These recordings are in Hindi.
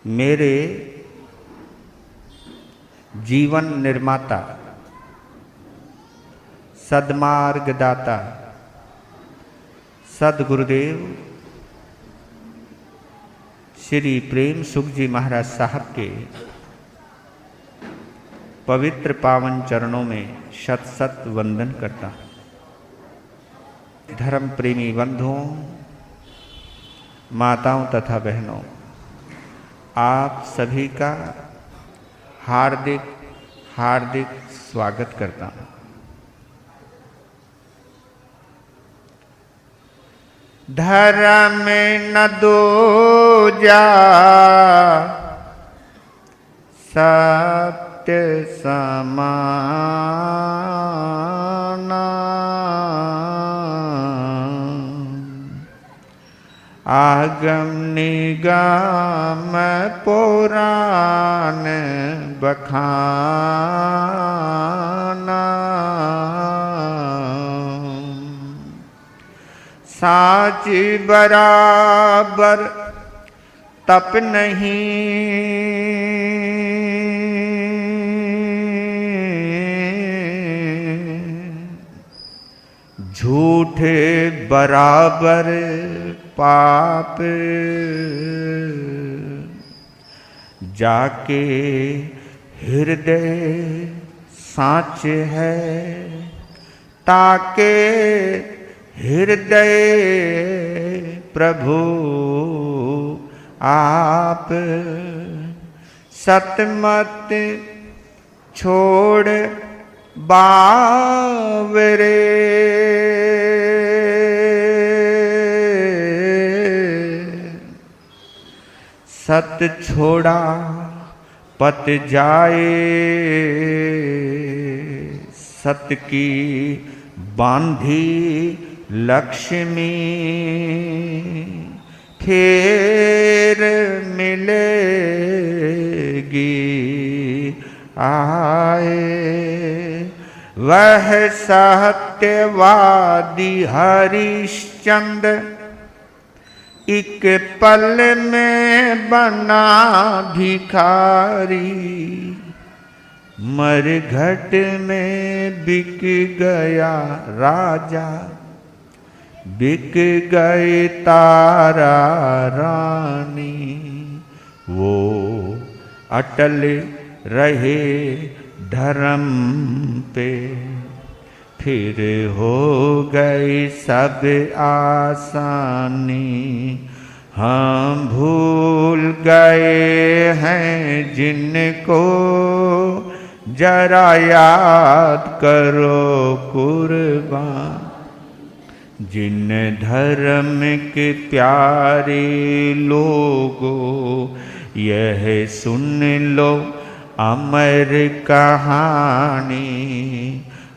मेरे जीवन निर्माता, सद्मार्गदाता सद्गुरुदेव श्री प्रेम सुख जी महाराज साहब के पवित्र पावन चरणों में शत शत वंदन करता हूँ। धर्म प्रेमी बंधुओं, माताओं तथा बहनों, आप सभी का हार्दिक हार्दिक स्वागत करता हूँ। धर्म न दूजा सत्य समाना, आगम निगम पुराण बखाना, साच बराबर तप नहीं, झूठे बराबर पाप, जाके हृदय साच है, ताके हृदय प्रभु आप, सतमत छोड़ बावरे, सत छोड़ा पत जाए, सत की बांधी लक्ष्मी, फिर मिलेगी आए, वह सत्यवादी हरिश्चंद्र एक पल में बना भिखारी, मरघट में बिक गया राजा, बिक गए तारा रानी, वो अटल रहे धर्म पे, फिर हो गई सब आसानी, हम भूल गए हैं जिनको, जरा याद करो कुर्बान, जिन धर्म के प्यारे लोगों, यह सुन लो अमर कहानी,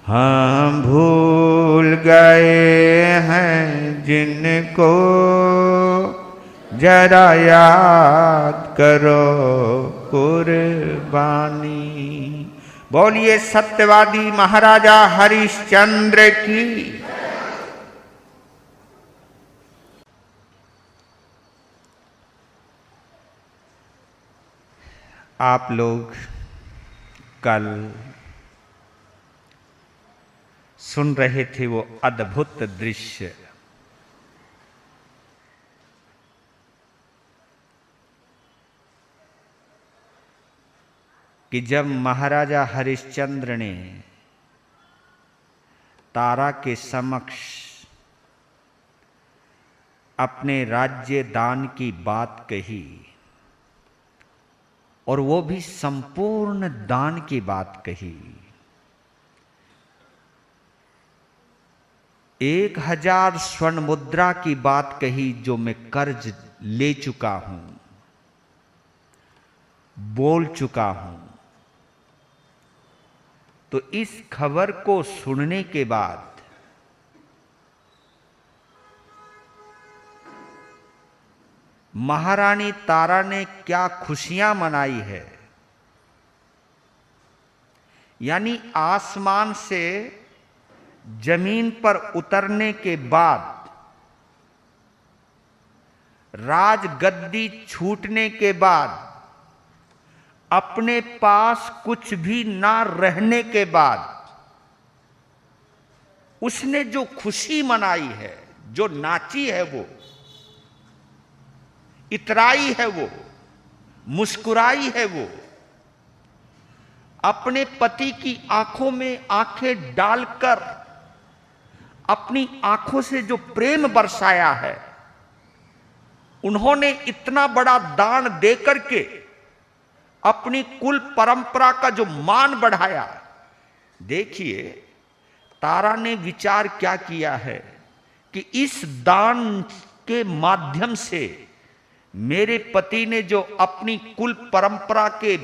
हम भूल गए हैं जिनको, जरा याद करो कुर्बानी। बोलिए सत्यवादी महाराजा हरिश्चंद्र की। आप लोग कल सुन रहे थे वो अद्भुत दृश्य, कि जब महाराजा हरिश्चंद्र ने तारा के समक्ष अपने राज्य दान की बात कही, और वो भी संपूर्ण दान की बात कही। 1000 स्वर्ण मुद्रा की बात कही जो मैं कर्ज ले चुका हूं, बोल चुका हूं। तो इस खबर को सुनने के बाद महारानी तारा ने क्या खुशियां मनाई है। यानी आसमान से जमीन पर उतरने के बाद, राजगद्दी छूटने के बाद अपने पास कुछ भी ना रहने के बाद उसने जो खुशी मनाई है, जो नाची है, वो इतराई है, वो मुस्कुराई है, वो अपने पति की आंखों में आंखें डालकर अपनी आंखों से जो प्रेम बरसाया है, उन्होंने इतना बड़ा दान देकर के अपनी कुल परंपरा का जो मान बढ़ाया। देखिए तारा ने विचार क्या किया है कि इस दान के माध्यम से मेरे पति ने जो अपनी कुल परंपरा के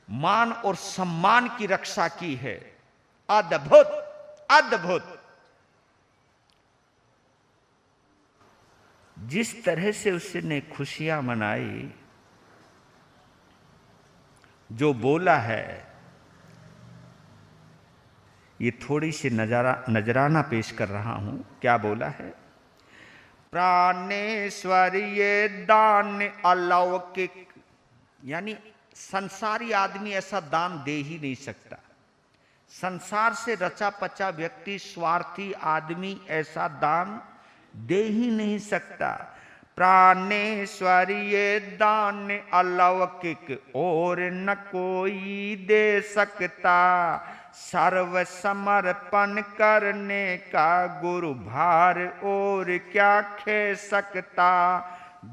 मान और सम्मान की रक्षा की है, अद्भुत अद्भुत। जिस तरह से उसने खुशियां मनाई, जो बोला है, ये थोड़ी सी नजराना पेश कर रहा हूं। क्या बोला है? प्राणेश्वर ये दान अलौकिक, यानी संसारी आदमी ऐसा दान दे ही नहीं सकता। संसार से रचा पचा व्यक्ति, स्वार्थी आदमी ऐसा दान दे ही नहीं सकता। प्राणेश्वर ये दान अलौकिक और न कोई दे सकता। सर्व समर्पण करने का गुरु भार और क्या खे सकता।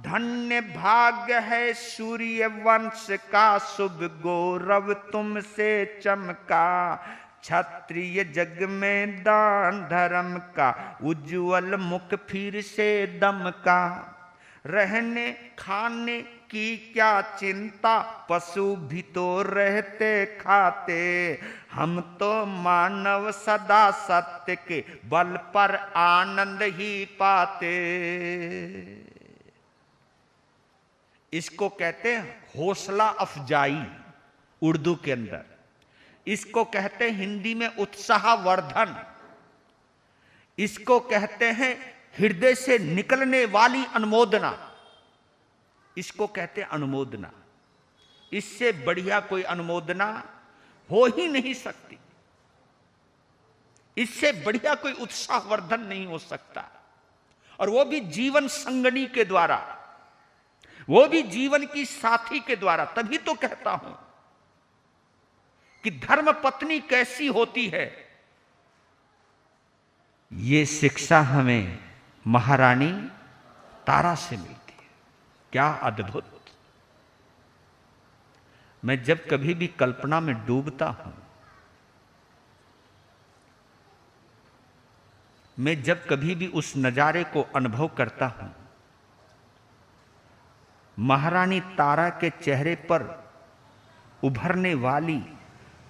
धन्य भाग्य है सूर्य वंश का शुभ गौरव तुमसे चमका। क्षत्रिय जग में दान धर्म का उज्जवल मुख फिर से दमका। रहने खाने की क्या चिंता, पशु भी तो रहते खाते। हम तो मानव सदा सत्य के बल पर आनंद ही पाते। इसको कहते हैं हौसला अफजाई उर्दू के अंदर। इसको कहते हैं हिंदी में उत्साहवर्धन। इसको कहते हैं हृदय से निकलने वाली अनुमोदना। इसको कहते हैं अनुमोदना। इससे बढ़िया कोई अनुमोदना हो ही नहीं सकती। इससे बढ़िया कोई उत्साहवर्धन नहीं हो सकता। और वो भी जीवन संगनी के द्वारा, वो भी जीवन की साथी के द्वारा। तभी तो कहता हूं कि धर्म पत्नी कैसी होती है, ये शिक्षा हमें महारानी तारा से मिलती है। क्या अद्भुत! मैं जब कभी भी कल्पना में डूबता हूं, मैं जब कभी भी उस नजारे को अनुभव करता हूं, महारानी तारा के चेहरे पर उभरने वाली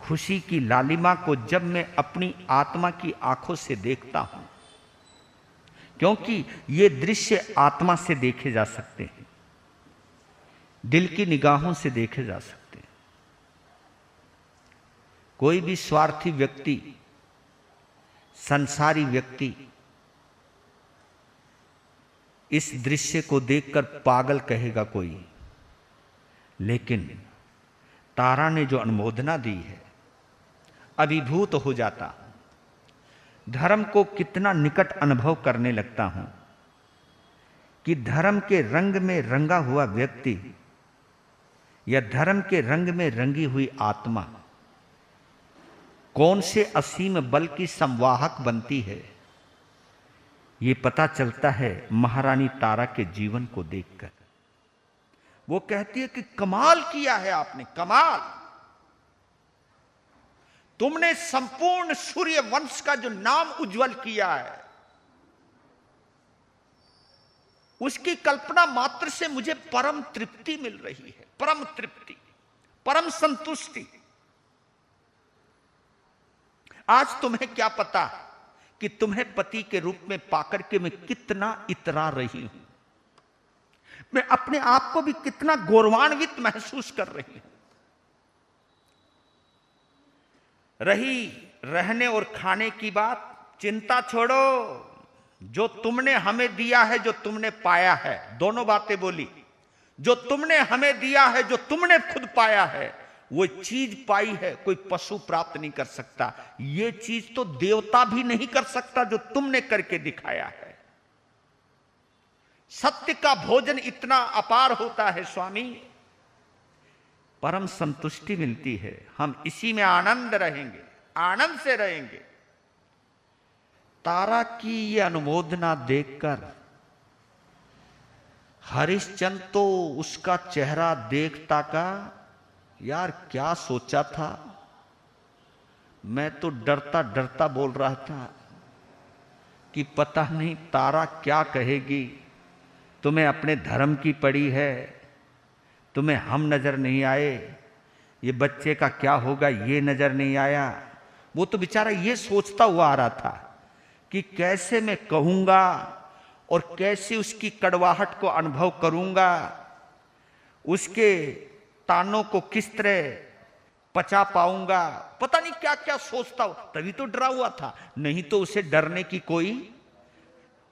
खुशी की लालिमा को जब मैं अपनी आत्मा की आंखों से देखता हूं, क्योंकि ये दृश्य आत्मा से देखे जा सकते हैं, दिल की निगाहों से देखे जा सकते हैं। कोई भी स्वार्थी व्यक्ति, संसारी व्यक्ति इस दृश्य को देखकर पागल कहेगा कोई, लेकिन तारा ने जो अनुमोदना दी है, अभिभूत हो जाता। धर्म को कितना निकट अनुभव करने लगता हूं कि धर्म के रंग में रंगा हुआ व्यक्ति या धर्म के रंग में रंगी हुई आत्मा कौन से असीम बल की संवाहक बनती है, ये पता चलता है महारानी तारा के जीवन को देखकर। वो कहती है कि कमाल किया है आपने, कमाल। तुमने संपूर्ण सूर्य वंश का जो नाम उज्जवल किया है, उसकी कल्पना मात्र से मुझे परम तृप्ति मिल रही है, परम तृप्ति, परम संतुष्टि। आज तुम्हें क्या पता कि तुम्हें पति के रूप में पाकर के मैं कितना इतरा रही हूं, मैं अपने आप को भी कितना गौरवान्वित महसूस कर रही हूं। रही रहने और खाने की बात, चिंता छोड़ो। जो तुमने हमें दिया है, जो तुमने पाया है, दोनों बातें बोली। जो तुमने हमें दिया है, जो तुमने खुद पाया है, वो चीज पाई है कोई पशु प्राप्त नहीं कर सकता। ये चीज तो देवता भी नहीं कर सकता जो तुमने करके दिखाया है। सत्य का भोजन इतना अपार होता है स्वामी, परम संतुष्टि मिलती है। हम इसी में आनंद रहेंगे, आनंद से रहेंगे। तारा की ये अनुमोदना देखकर हरिश्चंद्र तो उसका चेहरा देखता का, यार क्या सोचा था, मैं तो डरता डरता बोल रहा था कि पता नहीं तारा क्या कहेगी, तुम्हें अपने धर्म की पड़ी है, तुम्हें हम नजर नहीं आए, ये बच्चे का क्या होगा ये नजर नहीं आया। वो तो बेचारा ये सोचता हुआ आ रहा था कि कैसे मैं कहूंगा और कैसे उसकी कड़वाहट को अनुभव करूंगा, उसके तानों को किस तरह पचा पाऊंगा, पता नहीं क्या क्या सोचता हो। तभी तो डरा हुआ था, नहीं तो उसे डरने की कोई,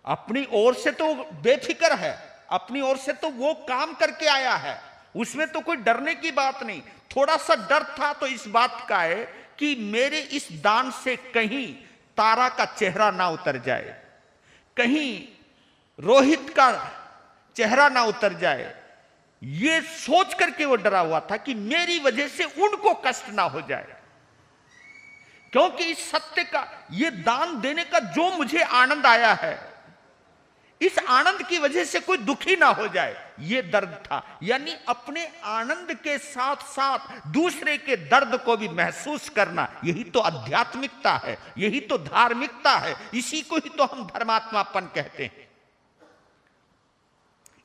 अपनी ओर से तो बेफिक्र है, अपनी ओर से तो वो काम करके आया है, उसमें तो कोई डरने की बात नहीं। थोड़ा सा डर था तो इस बात का है कि मेरे इस दान से कहीं तारा का चेहरा ना उतर जाए, कहीं रोहित का चेहरा ना उतर जाए, ये सोच करके वो डरा हुआ था कि मेरी वजह से उनको कष्ट ना हो जाए। क्योंकि इस सत्य का, ये दान देने का जो मुझे आनंद आया है, इस आनंद की वजह से कोई दुखी ना हो जाए, ये दर्द था। यानी अपने आनंद के साथ साथ दूसरे के दर्द को भी महसूस करना, यही तो आध्यात्मिकता है, यही तो धार्मिकता है, इसी को ही तो हम धर्मात्मापन कहते हैं।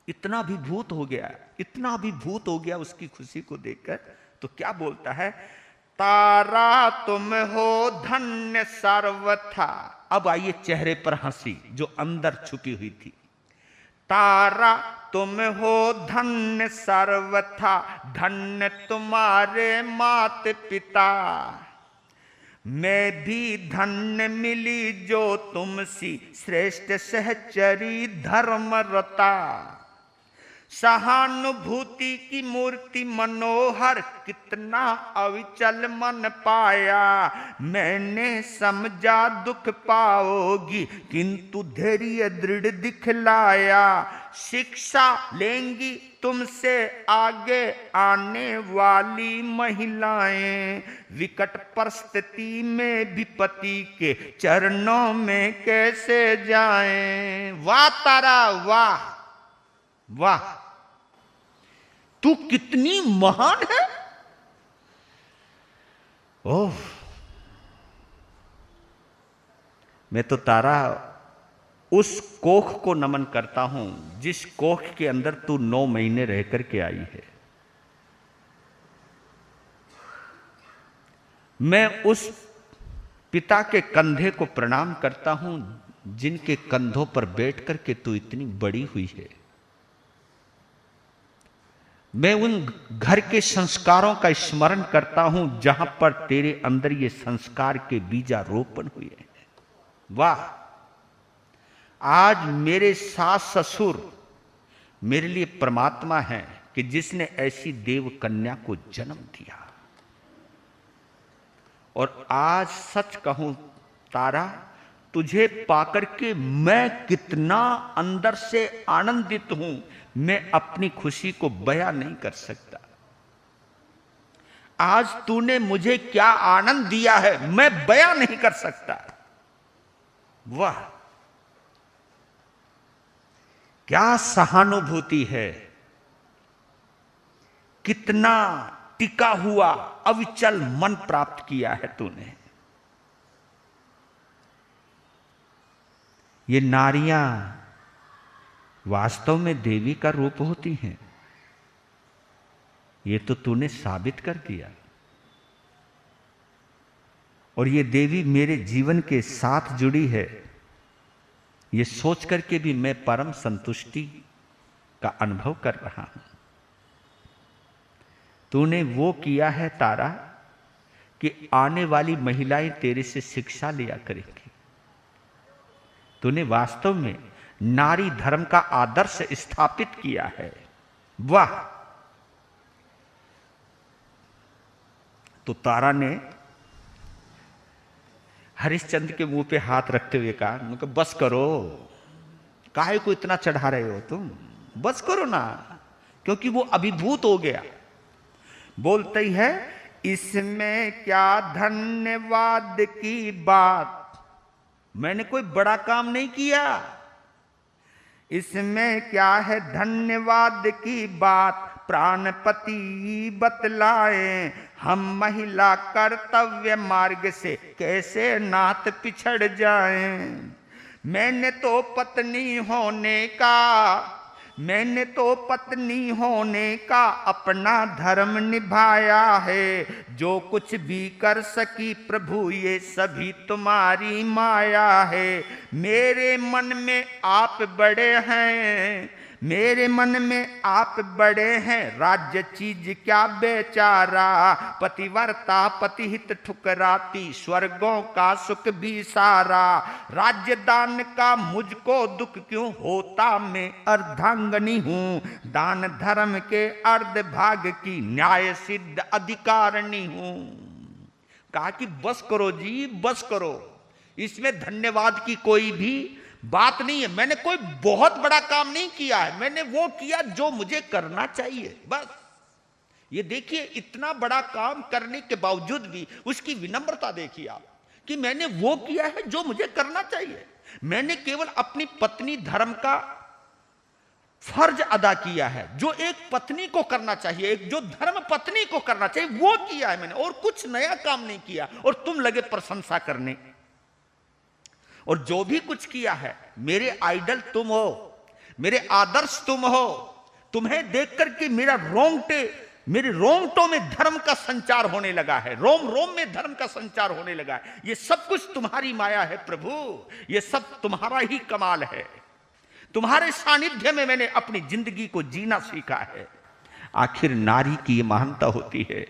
इतना अभिभूत हो गया, इतना अभिभूत हो गया उसकी खुशी को देखकर। तो क्या बोलता है, तारा तुम हो धन्य सर्वथा। अब आइए चेहरे पर हंसी जो अंदर छुपी हुई थी। तारा तुम हो धन्य सर्वथा, धन्य तुम्हारे मात पिता। मैं भी धन्य मिली जो तुमसी, श्रेष्ठ सहचरी धर्मरता। सहानुभूति की मूर्ति मनोहर, कितना अविचल मन पाया। मैंने समझा दुख पाओगी, किंतु धैर्य दृढ़ दिखलाया। शिक्षा लेंगी तुमसे आगे आने वाली महिलाएं, विकट परिस्थिति में भी पति के चरणों में कैसे जाएं। वाह तारा वाह वाह, तू कितनी महान है। ओह, मैं तो तारा उस कोख को नमन करता हूं जिस कोख के अंदर तू 9 महीने रह करके आई है। मैं उस पिता के कंधे को प्रणाम करता हूं जिनके कंधों पर बैठ करके तू इतनी बड़ी हुई है। मैं उन घर के संस्कारों का स्मरण करता हूं जहां पर तेरे अंदर ये संस्कार के बीजारोपण हुए हैं। वाह, आज मेरे सास ससुर मेरे लिए परमात्मा है कि जिसने ऐसी देव कन्या को जन्म दिया। और आज सच कहूं तारा, तुझे पाकर के मैं कितना अंदर से आनंदित हूं, मैं अपनी खुशी को बयां नहीं कर सकता। आज तूने मुझे क्या आनंद दिया है मैं बयां नहीं कर सकता। वाह, क्या सहानुभूति है, कितना टिका हुआ अविचल मन प्राप्त किया है तूने। ये नारियां वास्तव में देवी का रूप होती हैं, ये तो तूने साबित कर दिया। और ये देवी मेरे जीवन के साथ जुड़ी है, ये सोच करके भी मैं परम संतुष्टि का अनुभव कर रहा हूं। तूने वो किया है तारा कि आने वाली महिलाएं तेरे से शिक्षा लिया करेंगी। तूने वास्तव में नारी धर्म का आदर्श स्थापित किया है। वाह। तो तारा ने हरिश्चंद्र के मुंह पे हाथ रखते हुए कहा, उनको बस करो, काहे को इतना चढ़ा रहे हो तुम, बस करो ना, क्योंकि वो अभिभूत हो गया। बोलते ही है, इसमें क्या धन्यवाद की बात, मैंने कोई बड़ा काम नहीं किया, इसमें क्या है धन्यवाद की बात, प्राणपति बतलाएं हम महिला कर्तव्य मार्ग से कैसे नाथ पिछड़ जाएं। मैंने तो पत्नी होने का अपना धर्म निभाया है, जो कुछ भी कर सकी प्रभु ये सभी तुम्हारी माया है। मेरे मन में आप बड़े हैं, राज्य चीज क्या बेचारा, पतिव्रता पतिहित ठुकराती, स्वर्गों का सुख भी सारा। राज्य दान का मुझको दुख क्यों होता, मैं अर्धांगनी हूँ, दान धर्म के अर्ध भाग की न्याय सिद्ध अधिकारिणी हूँ। कहा कि बस करो जी, बस करो, इसमें धन्यवाद की कोई भी बात नहीं है, मैंने कोई बहुत बड़ा काम नहीं किया है, मैंने वो किया जो मुझे करना चाहिए, बस। ये देखिए, इतना बड़ा काम करने के बावजूद भी उसकी विनम्रता देखिए आप, कि मैंने वो किया है जो मुझे करना चाहिए, मैंने केवल अपनी पत्नी धर्म का फर्ज अदा किया है, जो एक पत्नी को करना चाहिए, एक जो धर्म पत्नी को करना चाहिए वो किया है मैंने, और कुछ नया काम नहीं किया। और तुम लगे प्रशंसा करने, और जो भी कुछ किया है, मेरे आइडल तुम हो, मेरे आदर्श तुम हो, तुम्हें देख करके मेरे रोंगटों में धर्म का संचार होने लगा है, रोम रोम में धर्म का संचार होने लगा है। ये सब कुछ तुम्हारी माया है प्रभु, ये सब तुम्हारा ही कमाल है, तुम्हारे सानिध्य में मैंने अपनी जिंदगी को जीना सीखा है। आखिर नारी की ये महानता होती है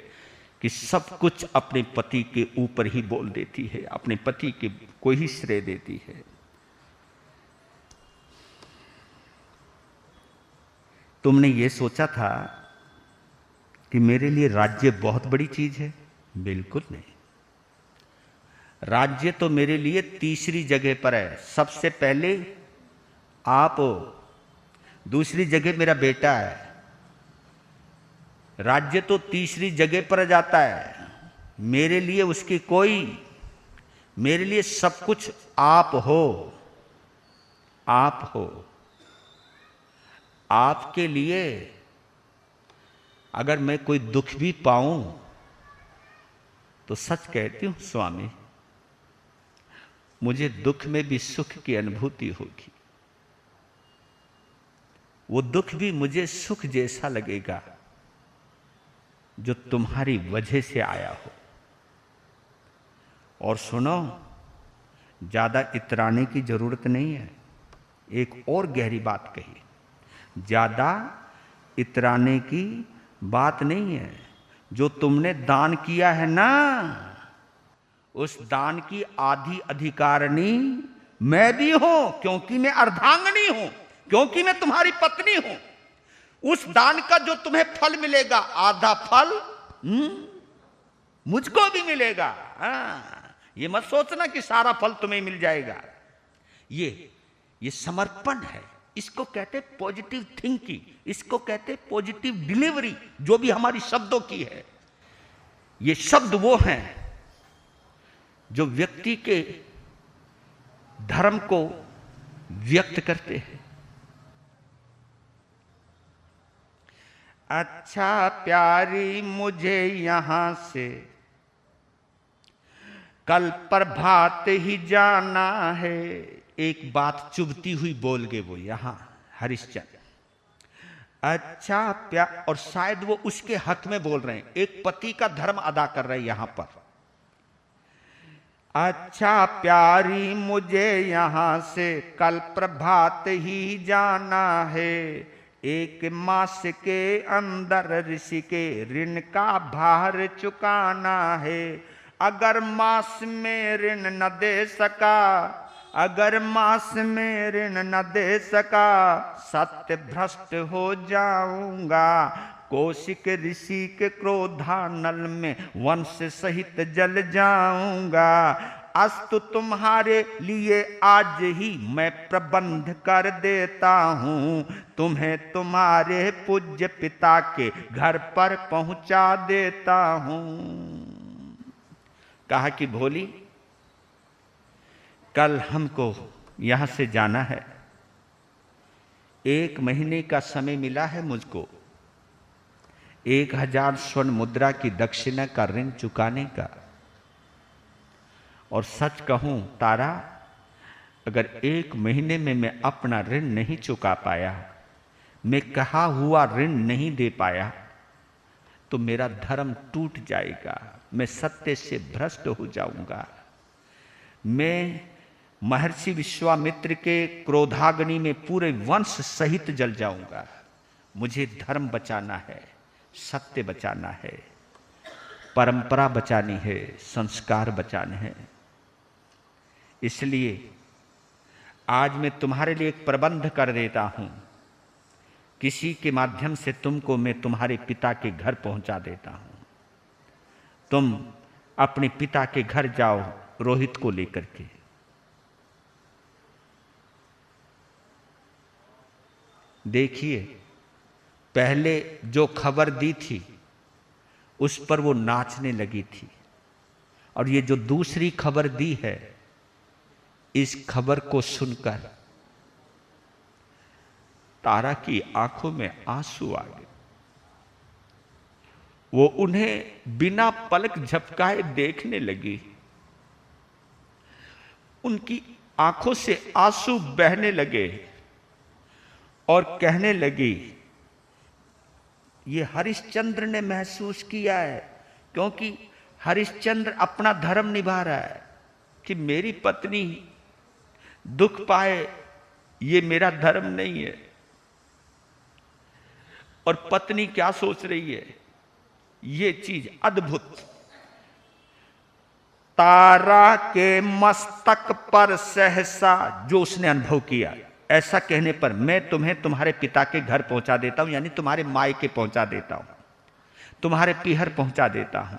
कि सब कुछ अपने पति के ऊपर ही बोल देती है, अपने पति के को ही श्रेय देती है। तुमने ये सोचा था कि मेरे लिए राज्य बहुत बड़ी चीज है? बिल्कुल नहीं। राज्य तो मेरे लिए तीसरी जगह पर है। सबसे पहले आप हो, दूसरी जगह मेरा बेटा है। राज्य तो तीसरी जगह पर जाता है। मेरे लिए उसकी कोई, मेरे लिए सब कुछ आप हो, आप हो। आपके लिए अगर मैं कोई दुख भी पाऊं तो सच कहती हूं स्वामी, मुझे दुख में भी सुख की अनुभूति होगी। वो दुख भी मुझे सुख जैसा लगेगा जो तुम्हारी वजह से आया हो। और सुनो, ज्यादा इतराने की जरूरत नहीं है। एक और गहरी बात कही, ज्यादा इतराने की बात नहीं है। जो तुमने दान किया है ना, उस दान की आधी अधिकारिणी मैं भी हूं, क्योंकि मैं अर्धांगिनी हूं, क्योंकि मैं तुम्हारी पत्नी हूं। उस दान का जो तुम्हें फल मिलेगा, आधा फल मुझको भी मिलेगा। ये मत सोचना कि सारा फल तुम्हें मिल जाएगा। ये समर्पण है। इसको कहते पॉजिटिव थिंकिंग, इसको कहते पॉजिटिव डिलीवरी, जो भी हमारी शब्दों की है। ये शब्द वो हैं जो व्यक्ति के धर्म को व्यक्त करते हैं। अच्छा प्यारी मुझे यहां से कल प्रभात ही जाना है। एक बात चुभती हुई बोल गए वो यहां हरिश्चंद्र। अच्छा प्यार, और शायद वो उसके हक में बोल रहे हैं, एक पति का धर्म अदा कर रहे हैं यहां पर। अच्छा प्यारी मुझे यहां से कल प्रभात ही जाना है। एक मास के अंदर ऋषि के ऋण का भार चुकाना है। अगर मास में ऋण न दे सका अगर मास में ऋण न दे सका, सत्य भ्रष्ट हो जाऊंगा। कौशिक ऋषि के क्रोधानल में वंश सहित जल जाऊंगा। अस्तु तुम्हारे लिए आज ही मैं प्रबंध कर देता हूं, तुम्हें तुम्हारे पूज्य पिता के घर पर पहुंचा देता हूं। कहा कि भोली, कल हमको यहां से जाना है, 1 महीने का समय मिला है मुझको 1000 स्वर्ण मुद्रा की दक्षिणा का ऋण चुकाने का। और सच कहूं तारा, अगर 1 महीने में मैं अपना ऋण नहीं चुका पाया, मैं कहा हुआ ऋण नहीं दे पाया, तो मेरा धर्म टूट जाएगा, मैं सत्य से भ्रष्ट हो जाऊंगा। मैं महर्षि विश्वामित्र के क्रोधाग्नि में पूरे वंश सहित जल जाऊंगा। मुझे धर्म बचाना है, सत्य बचाना है, परंपरा बचानी है, संस्कार बचाने हैं। इसलिए आज मैं तुम्हारे लिए एक प्रबंध कर देता हूं, किसी के माध्यम से तुमको मैं तुम्हारे पिता के घर पहुंचा देता हूं। तुम अपने पिता के घर जाओ रोहित को लेकर के। देखिए, पहले जो खबर दी थी उस पर वो नाचने लगी थी, और ये जो दूसरी खबर दी है, इस खबर को सुनकर तारा की आंखों में आंसू आ गए। वो उन्हें बिना पलक झपकाए देखने लगी। उनकी आंखों से आंसू बहने लगे और कहने लगी, ये हरिश्चंद्र ने महसूस किया है, क्योंकि हरिश्चंद्र अपना धर्म निभा रहा है कि मेरी पत्नी दुख पाए, ये मेरा धर्म नहीं है। और पत्नी क्या सोच रही है, ये चीज अद्भुत। तारा के मस्तक पर सहसा जो उसने अनुभव किया, ऐसा कहने पर मैं तुम्हें तुम्हारे पिता के घर पहुंचा देता हूं, यानी तुम्हारे मायके पहुंचा देता हूं, तुम्हारे पीहर पहुंचा देता हूं,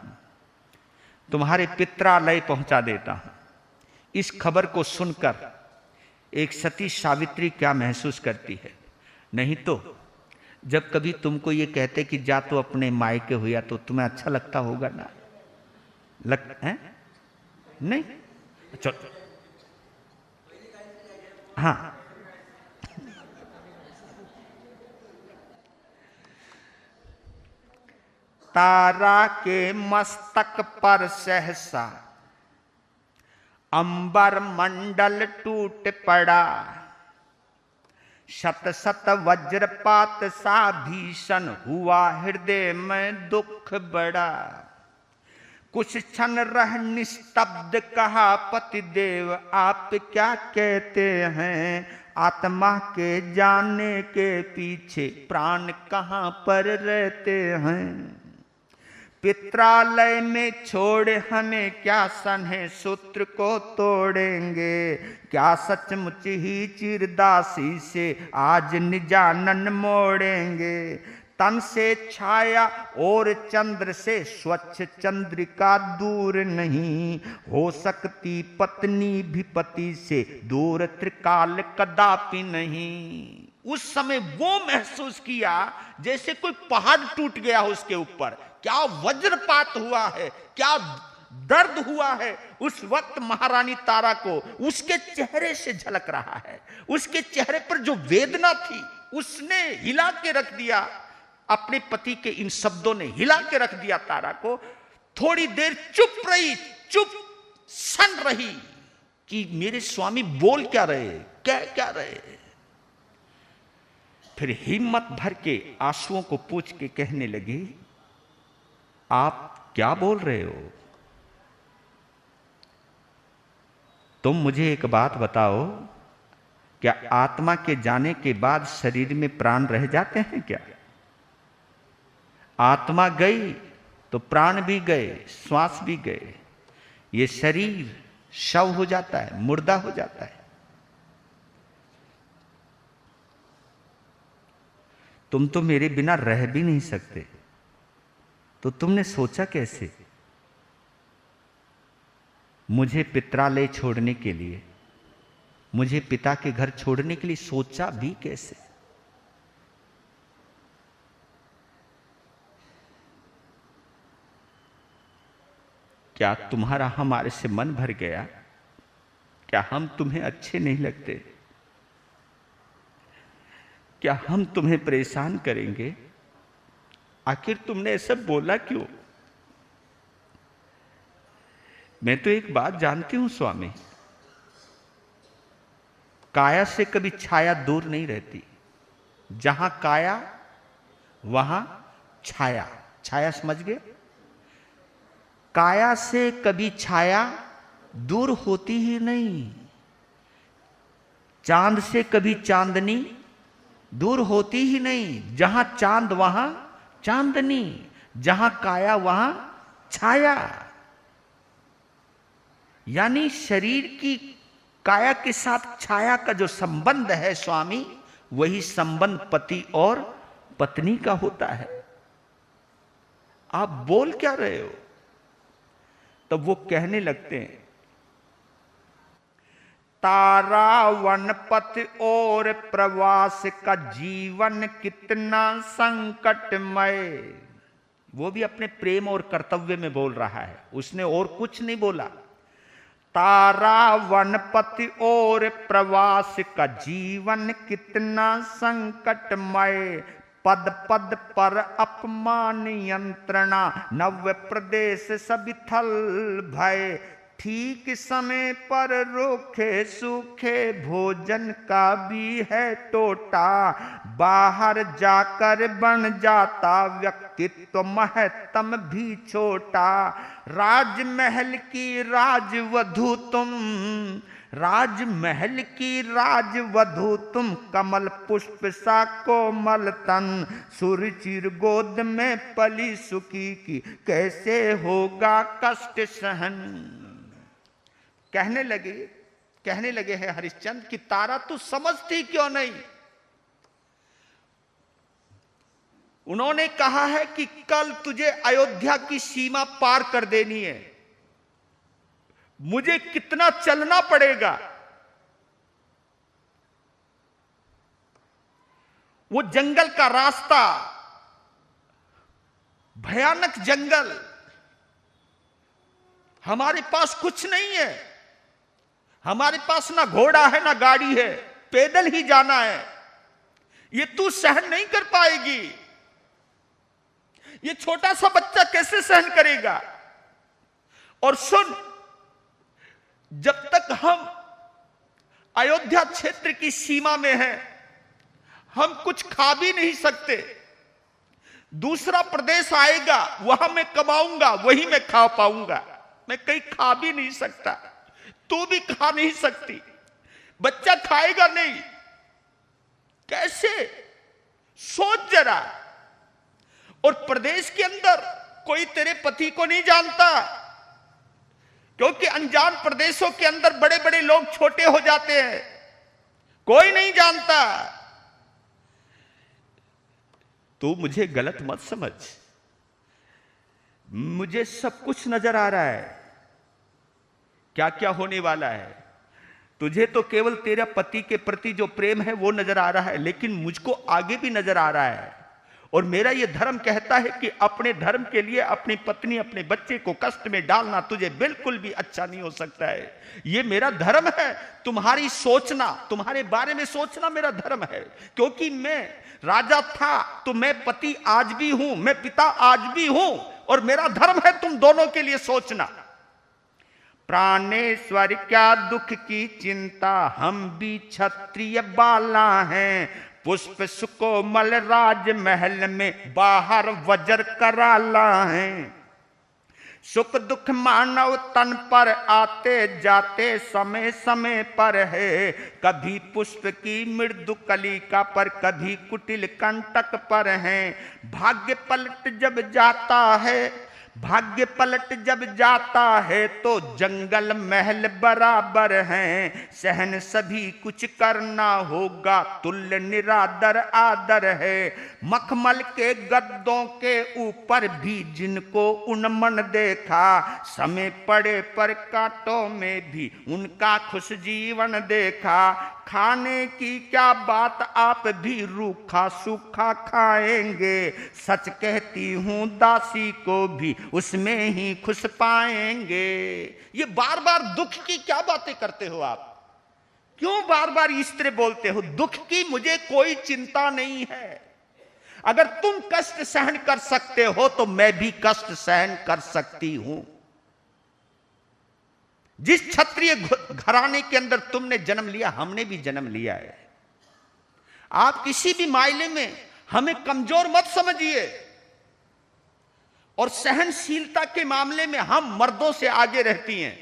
तुम्हारे पित्रालय पहुंचा देता हूं। इस खबर को सुनकर एक सती सावित्री क्या महसूस करती है। नहीं तो जब कभी तुमको ये कहते कि जा तो अपने मायके हुआ, तो तुम्हें अच्छा लगता होगा ना? है नहीं? चलो, हाँ, तारा के मस्तक पर सहसा अंबर मंडल टूट पड़ा, शत शत वज्रपात सा भीषण हुआ हृदय में दुख बड़ा। कुछ क्षण रह निस्तब्ध कहा पतिदेव आप क्या कहते हैं, आत्मा के जाने के पीछे प्राण कहाँ पर रहते हैं। पित्रालय में छोड़ हमें क्या सन्हे सूत्र को तोड़ेंगे, क्या सचमुच ही चिरदासी से आज निजानन मोड़ेंगे। तन से छाया और चंद्र से स्वच्छ चंद्रिका दूर नहीं, हो सकती पत्नी भी पति से दूर त्रिकाल कदापि नहीं। उस समय वो महसूस किया जैसे कोई पहाड़ टूट गया हो उसके ऊपर। क्या वज्रपात हुआ है, क्या दर्द हुआ है। उस वक्त महारानी तारा को उसके चेहरे से झलक रहा है। उसके चेहरे पर जो वेदना थी उसने हिला के रख दिया। अपने पति के इन शब्दों ने हिला के रख दिया तारा को। थोड़ी देर चुप रही, चुप सन रही कि मेरे स्वामी बोल क्या रहे, कह क्या रहे। फिर हिम्मत भर के आंसुओं को पोंछ के कहने लगी, आप क्या बोल रहे हो? तुम मुझे एक बात बताओ, क्या आत्मा के जाने के बाद शरीर में प्राण रह जाते हैं क्या? आत्मा गई तो प्राण भी गए, श्वास भी गए, ये शरीर शव हो जाता है, मुर्दा हो जाता है। तुम तो मेरे बिना रह भी नहीं सकते, तो तुमने सोचा कैसे मुझे पितरालय छोड़ने के लिए, मुझे पिता के घर छोड़ने के लिए सोचा भी कैसे? क्या तुम्हारा हमारे से मन भर गया? क्या हम तुम्हें अच्छे नहीं लगते? क्या हम तुम्हें परेशान करेंगे? आखिर तुमने ऐसा बोला क्यों? मैं तो एक बात जानती हूं स्वामी, काया से कभी छाया दूर नहीं रहती। जहां काया वहां छाया। छाया समझ गए? काया से कभी छाया दूर होती ही नहीं। चांद से कभी चांदनी दूर होती ही नहीं। जहां चांद वहां चांदनी, जहां काया वहां छाया। यानी शरीर की काया के साथ छाया का जो संबंध है स्वामी, वही संबंध पति और पत्नी का होता है। आप बोल क्या रहे हो? तब वो कहने लगते हैं, तारा वनपथ और प्रवास का जीवन कितना संकटमय। वो भी अपने प्रेम और कर्तव्य में बोल रहा है, उसने और कुछ नहीं बोला। तारा वनपथ और प्रवास का जीवन कितना संकटमय। पद पद पर अपमान यंत्रणा, नव प्रदेश सभी थल भय। ठीक समय पर रोखे सूखे भोजन का भी है टोटा। बाहर जाकर बन जाता व्यक्तित्व महत्तम भी छोटा। राजमहल की राजवधू तुम, राजमहल की राजवधू तुम, कमल पुष्प सा कोमल तन। सुरचिर गोद में पली सुखी की, कैसे होगा कष्ट सहन। कहने लगे हैं हरिश्चंद्र कि तारा तू समझती क्यों नहीं? उन्होंने कहा है कि कल तुझे अयोध्या की सीमा पार कर देनी है। मुझे कितना चलना पड़ेगा? वो जंगल का रास्ता, भयानक जंगल, हमारे पास कुछ नहीं है। हमारे पास ना घोड़ा है ना गाड़ी है, पैदल ही जाना है। ये तू सहन नहीं कर पाएगी। ये छोटा सा बच्चा कैसे सहन करेगा? और सुन, जब तक हम अयोध्या क्षेत्र की सीमा में हैं, हम कुछ खा भी नहीं सकते। दूसरा प्रदेश आएगा, वहां मैं कमाऊंगा, वही मैं खा पाऊंगा। मैं कहीं खा भी नहीं सकता, तू भी खा नहीं सकती, बच्चा खाएगा नहीं। कैसे? सोच जरा। और प्रदेश के अंदर कोई तेरे पति को नहीं जानता, क्योंकि अनजान प्रदेशों के अंदर बड़े बड़े लोग छोटे हो जाते हैं, कोई नहीं जानता। तू मुझे गलत मत समझ, मुझे सब कुछ नजर आ रहा है, क्या क्या होने वाला है। तुझे तो केवल तेरा पति के प्रति जो प्रेम है वो नजर आ रहा है, लेकिन मुझको आगे भी नजर आ रहा है। और मेरा ये धर्म कहता है कि अपने धर्म के लिए अपनी पत्नी, अपने बच्चे को कष्ट में डालना तुझे बिल्कुल भी अच्छा नहीं हो सकता है। ये मेरा धर्म है। तुम्हारी सोचना, तुम्हारे बारे में सोचना मेरा धर्म है। क्योंकि मैं राजा था तो मैं पति आज भी हूं, मैं पिता आज भी हूं, और मेरा धर्म है तुम दोनों के लिए सोचना। प्राणेश्वर क्या दुख की चिंता, हम भी क्षत्रिय बाला हैं। पुष्प सुकोमल राजमहल में, बाहर वज्र कराला हैं। सुख दुख मानव तन पर आते जाते समय समय पर है। कभी पुष्प की मृदु कलिका पर, कभी कुटिल कंटक पर है। भाग्य पलट जब जाता है, भाग्य पलट जब जाता है तो जंगल महल बराबर हैं, सहन सभी कुछ करना होगा, तुल्य निरादर आदर है। मखमल के गद्दों के ऊपर भी जिनको उन्मन देखा, समय पड़े पर कांटों में भी उनका खुश जीवन देखा। खाने की क्या बात आप भी रूखा सूखा खाएंगे, सच कहती हूं दासी को भी उसमें ही खुश पाएंगे। ये बार बार दुख की क्या बातें करते हो आप? क्यों बार बार इस तरह बोलते हो? दुख की मुझे कोई चिंता नहीं है। अगर तुम कष्ट सहन कर सकते हो तो मैं भी कष्ट सहन कर सकती हूं। जिस क्षत्रिय घराने के अंदर तुमने जन्म लिया, हमने भी जन्म लिया है। आप किसी भी मायने में हमें कमजोर मत समझिए, और सहनशीलता के मामले में हम मर्दों से आगे रहती हैं।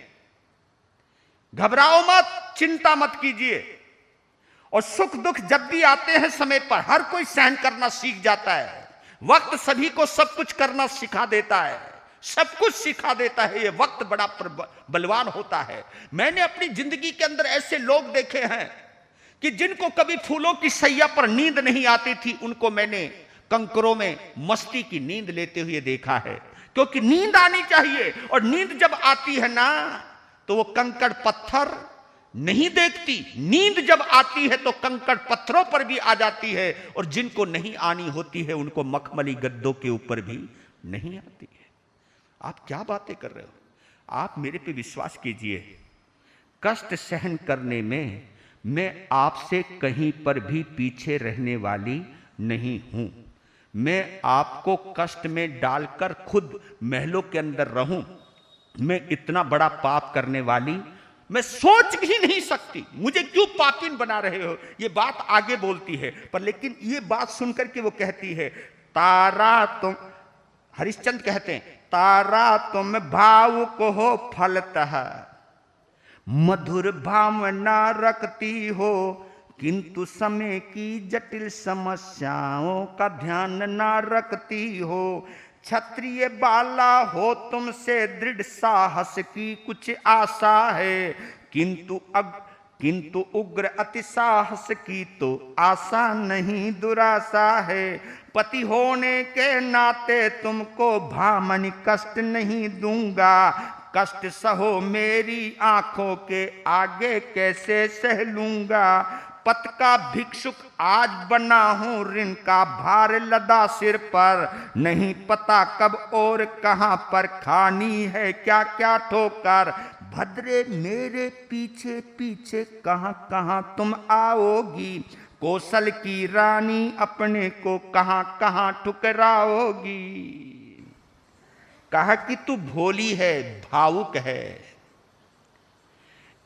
घबराओ मत, चिंता मत कीजिए। और सुख दुख जब भी आते हैं समय पर, हर कोई सहन करना सीख जाता है। वक्त सभी को सब कुछ करना सिखा देता है, सब कुछ सिखा देता है। ये वक्त बड़ा बलवान होता है। मैंने अपनी जिंदगी के अंदर ऐसे लोग देखे हैं कि जिनको कभी फूलों की सैया पर नींद नहीं आती थी, उनको मैंने कंकरों में मस्ती की नींद लेते हुए देखा है। क्योंकि नींद आनी चाहिए, और नींद जब आती है ना तो वो कंकड़ पत्थर नहीं देखती। नींद जब आती है तो कंकड़ पत्थरों पर भी आ जाती है, और जिनको नहीं आनी होती है उनको मखमली गद्दों के ऊपर भी नहीं आती है। आप क्या बातें कर रहे हो? आप मेरे पे विश्वास कीजिए, कष्ट सहन करने में मैं आपसे कहीं पर भी पीछे रहने वाली नहीं हूं। मैं आपको कष्ट में डालकर खुद महलों के अंदर रहूं, मैं इतना बड़ा पाप करने वाली मैं सोच भी नहीं सकती। मुझे क्यों पापीन बना रहे हो? ये बात आगे बोलती है, पर लेकिन ये बात सुनकर के वो कहती है, तारा तुम, हरिश्चंद्र कहते हैं, तारा तुम भावुक हो फलतः, मधुर भावना रखती हो, किंतु समय की जटिल समस्याओं का ध्यान ना रखती हो। क्षत्रिय बाला हो तुमसे दृढ़ साहस की कुछ आशा है, किंतु उग्र अति साहस की तो आशा नहीं दुराशा है। पति होने के नाते तुमको भामनी कष्ट नहीं दूंगा, कष्ट सहो मेरी आंखों के आगे कैसे सह लूंगा। पत का भिक्षुक आज बना हूं, ऋण का भार लदा सिर पर, नहीं पता कब और कहां पर खानी है क्या क्या ठोकर। भद्रे मेरे पीछे पीछे कहां कहां तुम आओगी, कौशल की रानी अपने को कहां कहां ठुकराओगी। कहा कि तू भोली है, भावुक है,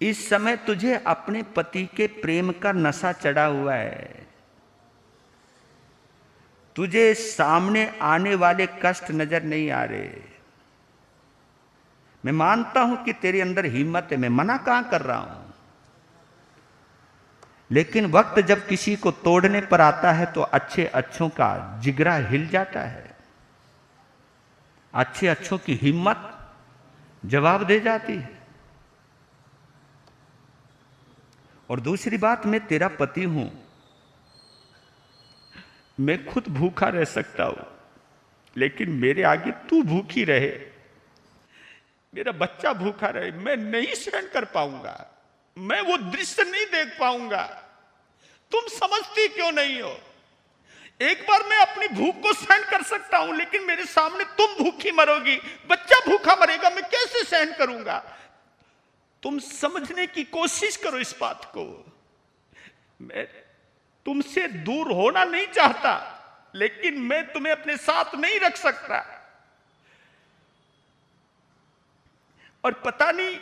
इस समय तुझे अपने पति के प्रेम का नशा चढ़ा हुआ है, तुझे सामने आने वाले कष्ट नजर नहीं आ रहे। मैं मानता हूं कि तेरे अंदर हिम्मत है, मैं मना कहां कर रहा हूं, लेकिन वक्त जब किसी को तोड़ने पर आता है तो अच्छे अच्छों का जिगरा हिल जाता है, अच्छे अच्छों की हिम्मत जवाब दे जाती है। और दूसरी बात, मैं तेरा पति हूं, मैं खुद भूखा रह सकता हूं, लेकिन मेरे आगे तू भूखी रहे, मेरा बच्चा भूखा रहे, मैं नहीं सहन कर पाऊंगा, मैं वो दृश्य नहीं देख पाऊंगा। तुम समझती क्यों नहीं हो? एक बार मैं अपनी भूख को सहन कर सकता हूं, लेकिन मेरे सामने तुम भूखी मरोगी, बच्चा भूखा मरेगा, मैं कैसे सहन करूंगा? तुम समझने की कोशिश करो इस बात को। मैं तुमसे दूर होना नहीं चाहता, लेकिन मैं तुम्हें अपने साथ नहीं रख सकता। और पता नहीं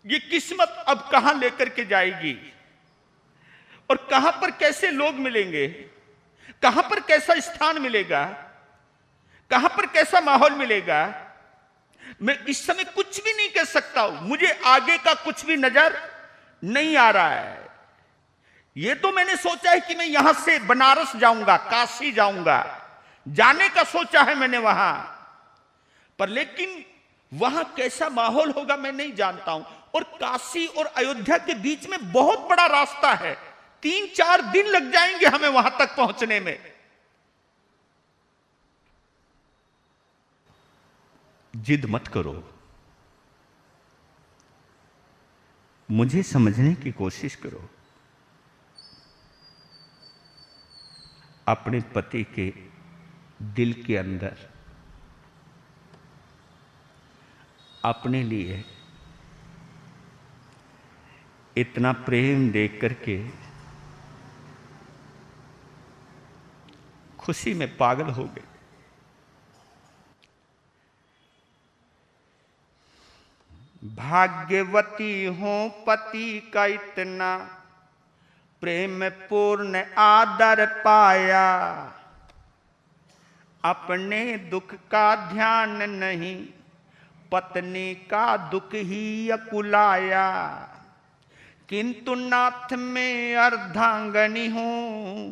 ये किस्मत अब कहां लेकर के जाएगी, और कहां पर कैसे लोग मिलेंगे, कहां पर कैसा स्थान मिलेगा, कहां पर कैसा माहौल मिलेगा, मैं इस समय कुछ भी नहीं कह सकता हूं। मुझे आगे का कुछ भी नजर नहीं आ रहा है। यह तो मैंने सोचा है कि मैं यहां से बनारस जाऊंगा, काशी जाऊंगा, जाने का सोचा है मैंने वहां, पर लेकिन वहां कैसा माहौल होगा मैं नहीं जानता हूं। और काशी और अयोध्या के बीच में बहुत बड़ा रास्ता है, 3-4 दिन लग जाएंगे हमें वहां तक पहुंचने में। जिद मत करो, मुझे समझने की कोशिश करो। अपने पति के दिल के अंदर अपने लिए इतना प्रेम देख करके खुशी में पागल हो गए। भाग्यवती हूं पति का इतना प्रेम पूर्ण आदर पाया, अपने दुख का ध्यान नहीं पत्नी का दुख ही अकुलाया। किंतु नाथ में अर्धांगनी हूं,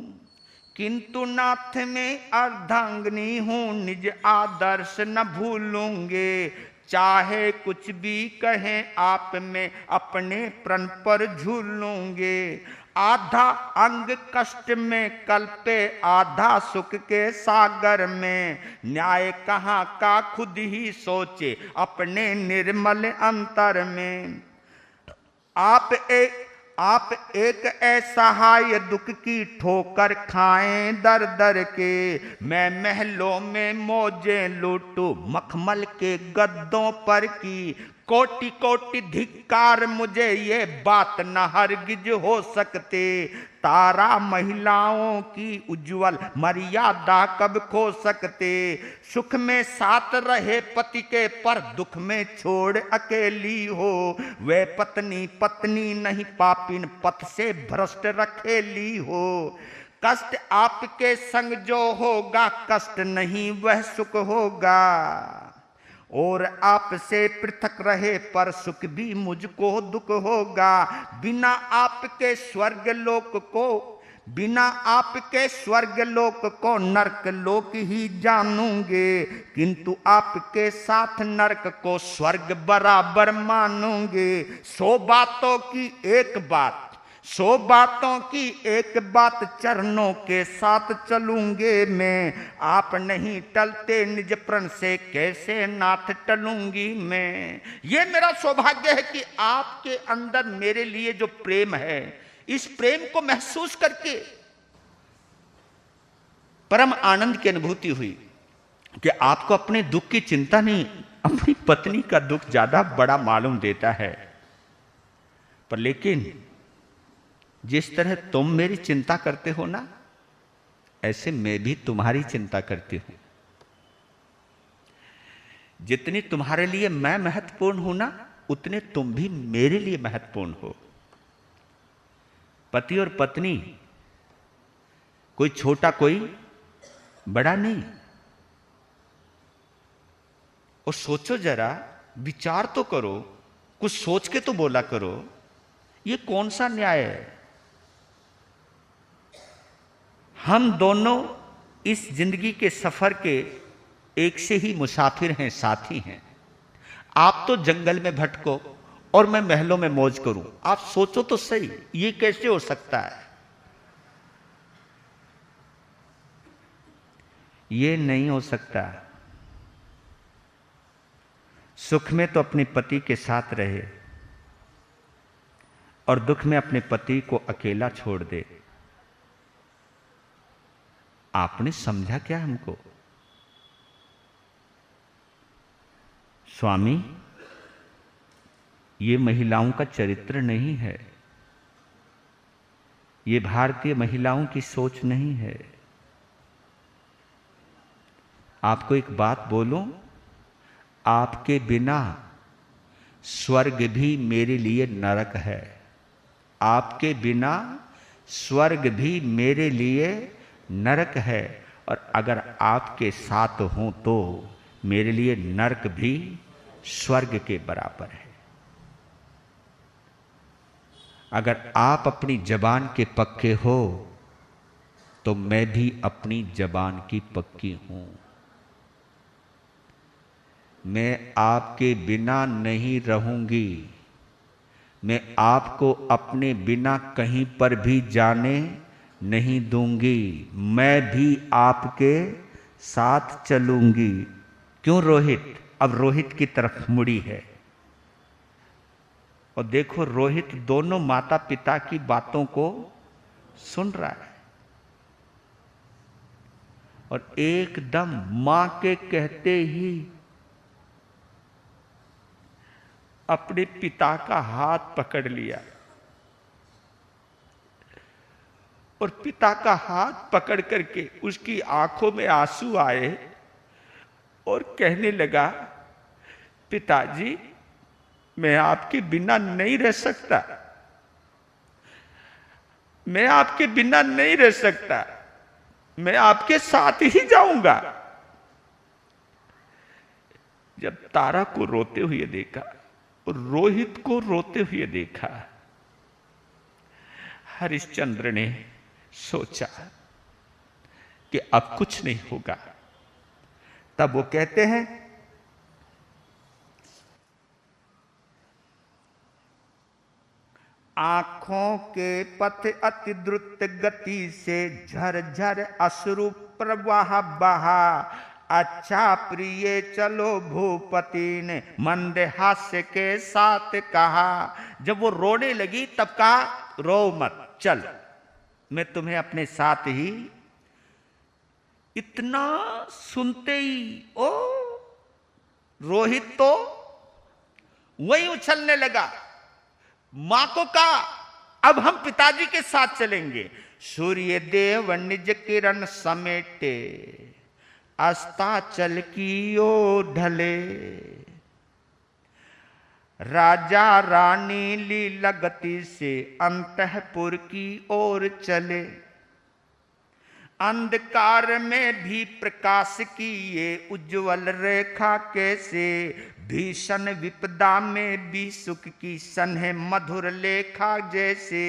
किंतु नाथ में अर्धांगनी हूं, निज आदर्श न भूलूंगे। चाहे कुछ भी कहें आप में अपने प्रण पर झूलूंगे। आधा अंग कष्ट में कल्पे आधा सुख के सागर में, न्याय कहाँ का खुद ही सोचे अपने निर्मल अंतर में। आप एक असहाय दुख की ठोकर खाएं दर दर के, मैं महलों में मौजें लूटूं मखमल के गद्दों पर की। कोटि कोटि धिक्कार मुझे ये बात न हरगिज हो सकते, तारा महिलाओं की उज्जवल मर्यादा कब खो सकते। सुख में साथ रहे पति के पर दुख में छोड़ अकेली हो, वे पत्नी पत्नी नहीं पापिन पथ से भ्रष्ट रखेली हो। कष्ट आपके संग जो होगा कष्ट नहीं वह सुख होगा, और आपसे पृथक रहे पर सुख भी मुझको दुख होगा। बिना आपके स्वर्ग लोक को नरक लोक ही जानूंगे, किंतु आपके साथ नरक को स्वर्ग बराबर मानूंगे। 100 बातों की एक बात चरणों के साथ चलूंगे मैं। आप नहीं टलते निज प्रण से कैसे नाथ टलूंगी मैं। ये मेरा सौभाग्य है कि आपके अंदर मेरे लिए जो प्रेम है, इस प्रेम को महसूस करके परम आनंद की अनुभूति हुई कि आपको अपने दुख की चिंता नहीं, अपनी पत्नी का दुख ज्यादा बड़ा मालूम देता है। पर लेकिन जिस तरह तुम मेरी चिंता करते हो ना, ऐसे मैं भी तुम्हारी चिंता करती हूं। जितनी तुम्हारे लिए मैं महत्वपूर्ण हूं ना, उतने तुम भी मेरे लिए महत्वपूर्ण हो। पति और पत्नी कोई छोटा कोई बड़ा नहीं। और सोचो जरा, विचार तो करो, कुछ सोच के तो बोला करो, ये कौन सा न्याय है। हम दोनों इस जिंदगी के सफर के एक से ही मुसाफिर हैं, साथी हैं। आप तो जंगल में भटको और मैं महलों में मौज करूं। आप सोचो तो सही, ये कैसे हो सकता है। ये नहीं हो सकता। सुख में तो अपने पति के साथ रहे और दुख में अपने पति को अकेला छोड़ दे। आपने समझा क्या हमको? स्वामी, ये महिलाओं का चरित्र नहीं है, ये भारतीय महिलाओं की सोच नहीं है। आपको एक बात बोलूं, आपके बिना स्वर्ग भी मेरे लिए नरक है। आपके बिना स्वर्ग भी मेरे लिए नरक है, और अगर आपके साथ हूं तो मेरे लिए नरक भी स्वर्ग के बराबर है। अगर आप अपनी जबान के पक्के हो तो मैं भी अपनी जबान की पक्की हूं। मैं आपके बिना नहीं रहूंगी, मैं आपको अपने बिना कहीं पर भी जाने नहीं दूंगी, मैं भी आपके साथ चलूंगी। क्यों रोहित? अब रोहित की तरफ मुड़ी है और देखो रोहित दोनों माता पिता की बातों को सुन रहा है और एकदम मां के कहते ही अपने पिता का हाथ पकड़ लिया और पिता का हाथ पकड़ करके उसकी आंखों में आंसू आए और कहने लगा, पिताजी मैं आपके बिना नहीं रह सकता, मैं आपके बिना नहीं रह सकता, मैं आपके साथ ही जाऊंगा। जब तारा को रोते हुए देखा और रोहित को रोते हुए देखा, हरिश्चंद्र ने सोचा कि अब कुछ नहीं होगा। तब वो कहते हैं, आंखों के पथ अति द्रुत गति से झरझर अश्रु प्रवाह बहा, अच्छा प्रिय चलो भूपति ने मंद हास्य के साथ कहा। जब वो रोने लगी तब कहा, रो मत, चल मैं तुम्हें अपने साथ ही। इतना सुनते ही ओ रोहित तो वही उछलने लगा। मां को कहा, अब हम पिताजी के साथ चलेंगे। सूर्य देव निज किरण समेटे, अस्ताचल की ओर ढले, राजा रानी लीला गति से अंतःपुर की ओर चले। अंधकार में भी प्रकाश की ये उज्जवल रेखा कैसे, भीषण विपदा में भी सुख की सन है मधुर लेखा जैसे।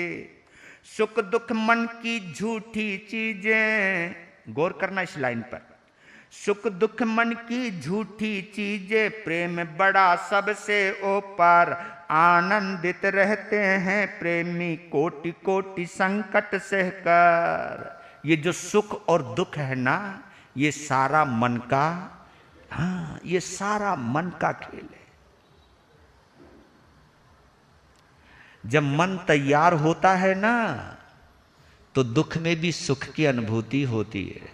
सुख दुख मन की झूठी चीजें, गौर करना इस लाइन पर, सुख दुख मन की झूठी चीजें, प्रेम बड़ा सबसे ऊपर, आनंदित रहते हैं प्रेमी कोटि कोटि संकट सहकर। ये जो सुख और दुख है ना, ये सारा मन का, हाँ ये सारा मन का खेल है। जब मन तैयार होता है ना तो दुख में भी सुख की अनुभूति होती है।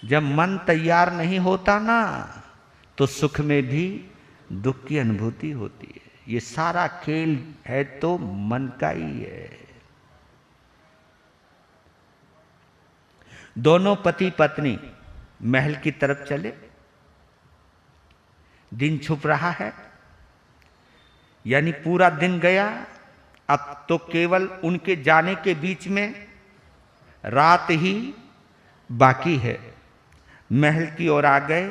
जब मन तैयार नहीं होता ना तो सुख में भी दुख की अनुभूति होती है। ये सारा खेल है तो मन का ही है। दोनों पति पत्नी महल की तरफ चले। दिन छुप रहा है, यानी पूरा दिन गया, अब तो केवल उनके जाने के बीच में रात ही बाकी है। महल की ओर आ गए।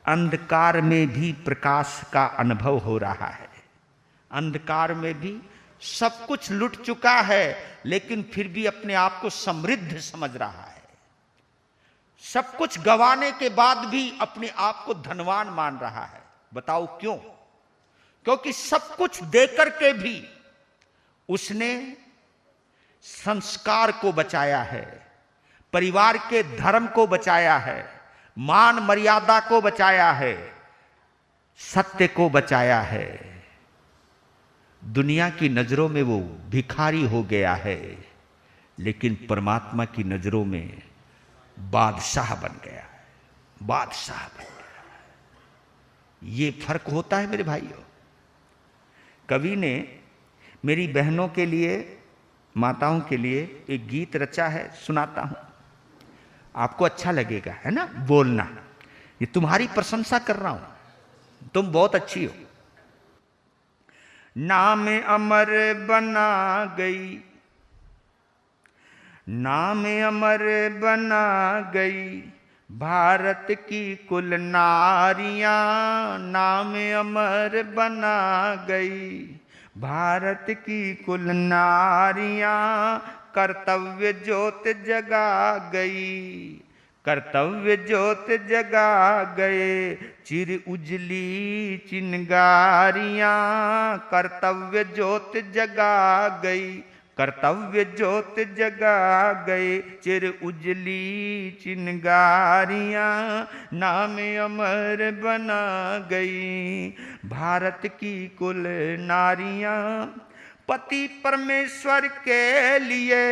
अंधकार में भी प्रकाश का अनुभव हो रहा है। अंधकार में भी सब कुछ लुट चुका है, लेकिन फिर भी अपने आप को समृद्ध समझ रहा है। सब कुछ गंवाने के बाद भी अपने आप को धनवान मान रहा है। बताओ क्यों? क्योंकि सब कुछ देकर के भी उसने संस्कार को बचाया है, परिवार के धर्म को बचाया है, मान मर्यादा को बचाया है, सत्य को बचाया है। दुनिया की नजरों में वो भिखारी हो गया है, लेकिन परमात्मा की नजरों में बादशाह बन गया है। बादशाह बन गया है। ये फर्क होता है मेरे भाइयों। कवि ने मेरी बहनों के लिए, माताओं के लिए एक गीत रचा है, सुनाता हूं, आपको अच्छा लगेगा, है ना? बोलना, ये तुम्हारी प्रशंसा कर रहा हूं, तुम बहुत अच्छी हो। नाम अमर बना गई, नाम अमर बना गई भारत की कुल नारियां, नाम अमर बना गई भारत की कुल नारियां, कर्तव्य ज्योत जगा गई, कर्तव्य ज्योत जगा गए चिर उजली चिनगारियां। कर्तव्य ज्योत जगा गई, कर्तव्य ज्योत जगा गए चिर उजली चिनगारियां। नाम अमर बना गई भारत की कुल नारियां। पति परमेश्वर के लिए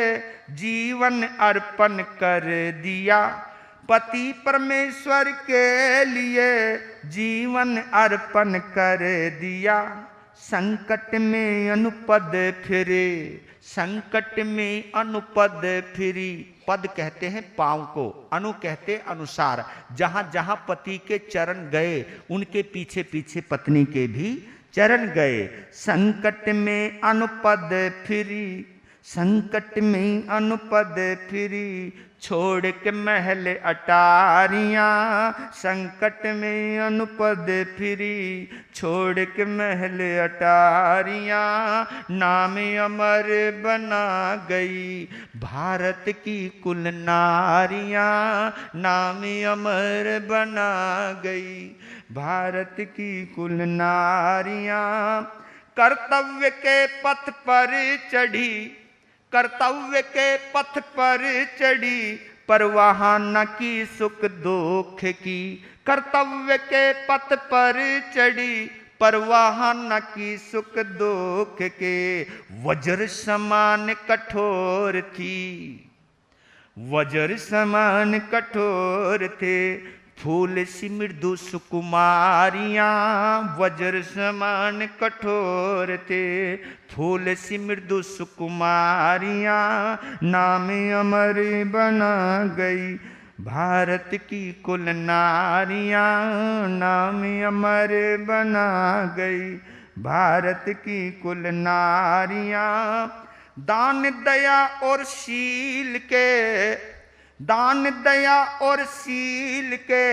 जीवन अर्पण कर दिया, पति परमेश्वर के लिए जीवन अर्पण कर दिया। संकट में अनुपद फिरे, संकट में अनुपद फिरी। पद कहते हैं पांव को, अनु कहते अनुसार। जहां जहां पति के चरण गए उनके पीछे पीछे पत्नी के भी चरण गए। संकट में अनुपद फिरी, संकट में अनुपद फिरी। छोड़ के महल अटारियां, संकट में अनुपद फिरी। छोड़ के महल अटारियां, नाम अमर बना गई भारत की कुल नारियां। नाम अमर बना गई भारत की कुल नारियां। कर्तव्य के पथ पर चढ़ी, कर्तव्य के पथ पर चढ़ी, परवाह न की सुख दुख की। कर्तव्य के पथ पर चढ़ी, परवाह न की सुख दुख के। वज्र समान कठोर थी, वज्र समान कठोर थे। फूल सी मृदु सुकुमारियां, वज्र समान कठोर थे। फूल सी मृदु सुकुमारियां, नाम अमर बना गई भारत की कुल नारियां। नाम अमर बना गई भारत की कुल नारियां। दान दया और शील के, दान दया और शील के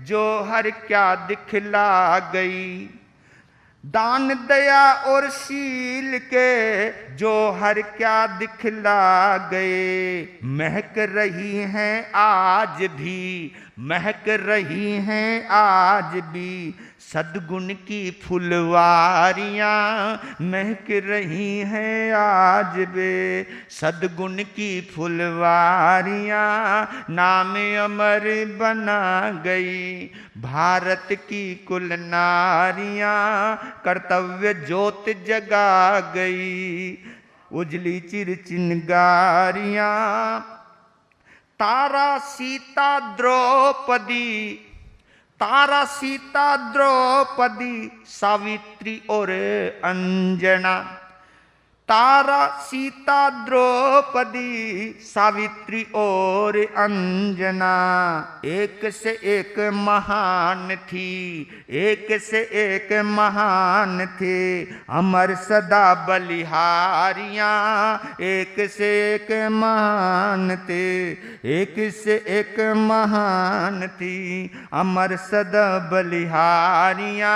जोहर क्या दिखला गई। दान दया और शील के जोहर क्या दिखला गए। महक रही हैं आज भी, महक रही हैं आज भी सद्गुण की फुलवारियां। महक रही हैं आज भी सद्गुण की फुलवारियां। नाम अमर बना गई भारत की कुल नारियां। कर्तव्य ज्योत जगा गई उजली चिर चिनगारियां। तारा सीता द्रौपदी, तारा सीता द्रौपदी सावित्री और अंजना। तारा सीता द्रौपदी सावित्री और अंजना। एक से एक महान थी, एक से एक महान थे अमर सदा बलिहारियां। एक से एक महान थे, एक से एक महान थी अमर सदा बलिहारियां।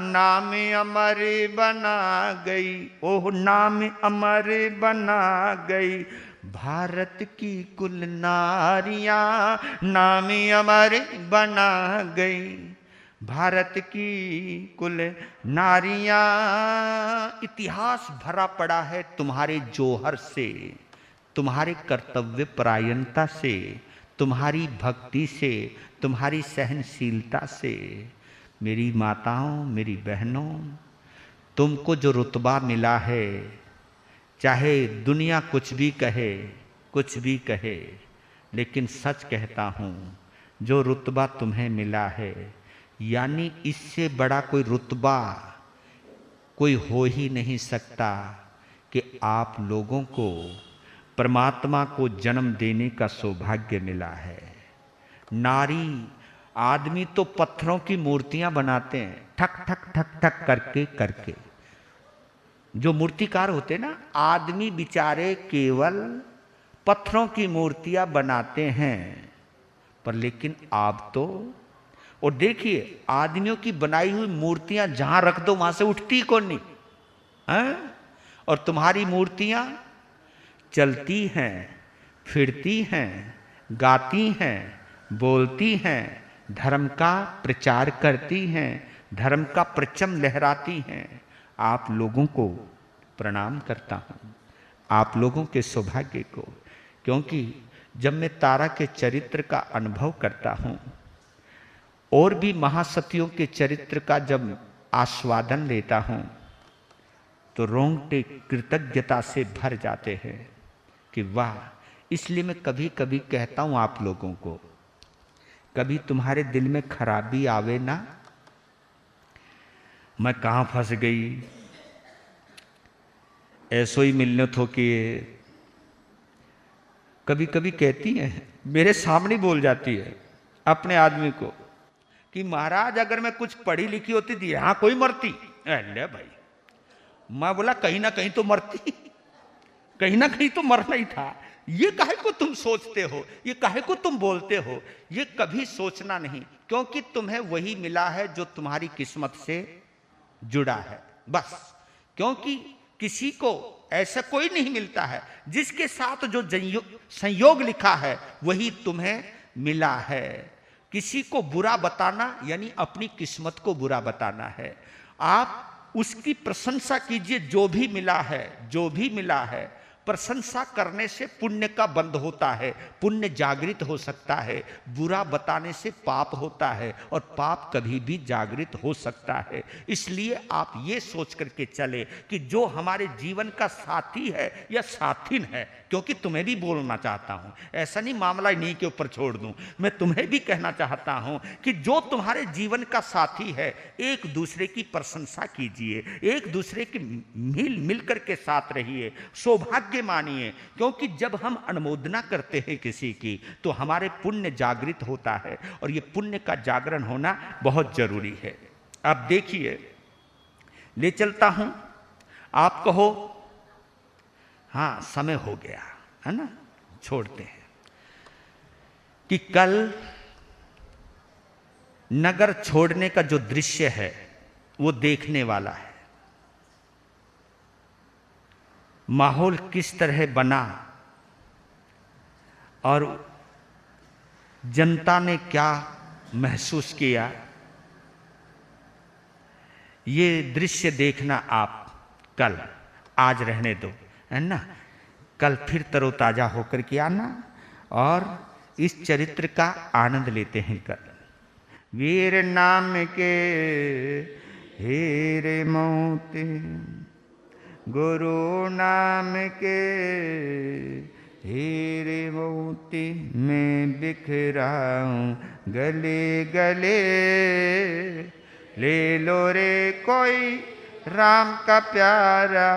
नाम अमर बना गई, ओह नाम अमर बना गई भारत की कुल नारियां। नाम अमर बना गई भारत की कुल नारियां। इतिहास भरा पड़ा है तुम्हारे जोहर से, तुम्हारे कर्तव्य परायणता से, तुम्हारी भक्ति से, तुम्हारी सहनशीलता से। मेरी माताओं, मेरी बहनों, तुमको जो रुतबा मिला है, चाहे दुनिया कुछ भी कहे, कुछ भी कहे, लेकिन सच कहता हूँ जो रुतबा तुम्हें मिला है, यानी इससे बड़ा कोई रुतबा कोई हो ही नहीं सकता कि आप लोगों को परमात्मा को जन्म देने का सौभाग्य मिला है। नारी, आदमी तो पत्थरों की मूर्तियां बनाते हैं, ठक ठक ठक ठक करके करके। जो मूर्तिकार होते ना, आदमी बेचारे केवल पत्थरों की मूर्तियां बनाते हैं। पर लेकिन आप तो, और देखिए आदमियों की बनाई हुई मूर्तियां जहां रख दो वहां से उठती कौन नहीं है? और तुम्हारी मूर्तियां चलती हैं, फिरती हैं, गाती हैं, बोलती हैं, धर्म का प्रचार करती हैं, धर्म का परचम लहराती हैं। आप लोगों को प्रणाम करता हूँ, आप लोगों के सौभाग्य को, क्योंकि जब मैं तारा के चरित्र का अनुभव करता हूँ और भी महासतियों के चरित्र का जब आस्वादन लेता हूँ तो रोंगटे कृतज्ञता से भर जाते हैं कि वाह। इसलिए मैं कभी कभी कहता हूँ आप लोगों को, कभी तुम्हारे दिल में खराबी आवे ना, मैं कहाँ फंस गई, ऐसो ही मिलने थो कि कभी कभी कहती है, मेरे सामने बोल जाती है अपने आदमी को कि महाराज अगर मैं कुछ पढ़ी लिखी होती थी यहां कोई मरती। अरे भाई, मैं बोला कहीं ना कहीं तो मरती, कहीं ना कहीं तो मरना ही था। ये काहे को तुम सोचते हो, ये काहे को तुम बोलते हो, ये कभी सोचना नहीं, क्योंकि तुम्हें वही मिला है जो तुम्हारी किस्मत से जुड़ा है, बस। क्योंकि किसी को ऐसा कोई नहीं मिलता है, जिसके साथ जो संयोग लिखा है वही तुम्हें मिला है। किसी को बुरा बताना यानी अपनी किस्मत को बुरा बताना है। आप उसकी प्रशंसा कीजिए, जो भी मिला है, जो भी मिला है। प्रशंसा करने से पुण्य का बंध होता है, पुण्य जागृत हो सकता है। बुरा बताने से पाप होता है और पाप कभी भी जागृत हो सकता है। इसलिए आप ये सोच करके चले कि जो हमारे जीवन का साथी है या साथिन है, क्योंकि तुम्हें भी बोलना चाहता हूं, ऐसा नहीं मामला इन्हीं के ऊपर छोड़ दूं, मैं तुम्हें भी कहना चाहता हूं कि जो तुम्हारे जीवन का साथी है, एक दूसरे की प्रशंसा कीजिए, एक दूसरे की मिल करके साथ रहिए, सौभाग्य मानिए। क्योंकि जब हम अनुमोदना करते हैं किसी की तो हमारे पुण्य जागृत होता है और ये पुण्य का जागरण होना बहुत जरूरी है। अब देखिए, ले चलता हूं, आप कहो हाँ समय हो गया है ना, छोड़ते हैं कि कल नगर छोड़ने का जो दृश्य है वो देखने वाला है। माहौल किस तरह बना और जनता ने क्या महसूस किया, ये दृश्य देखना आप कल, आज रहने दो, है ना। कल फिर तरोताजा होकर के आना और इस चरित्र का आनंद लेते हैं कल। वीर नाम के हीरे मोती, गुरु नाम के हीरे मोती, मैं बिखराऊं गले गले। ले लो रे कोई राम का प्यारा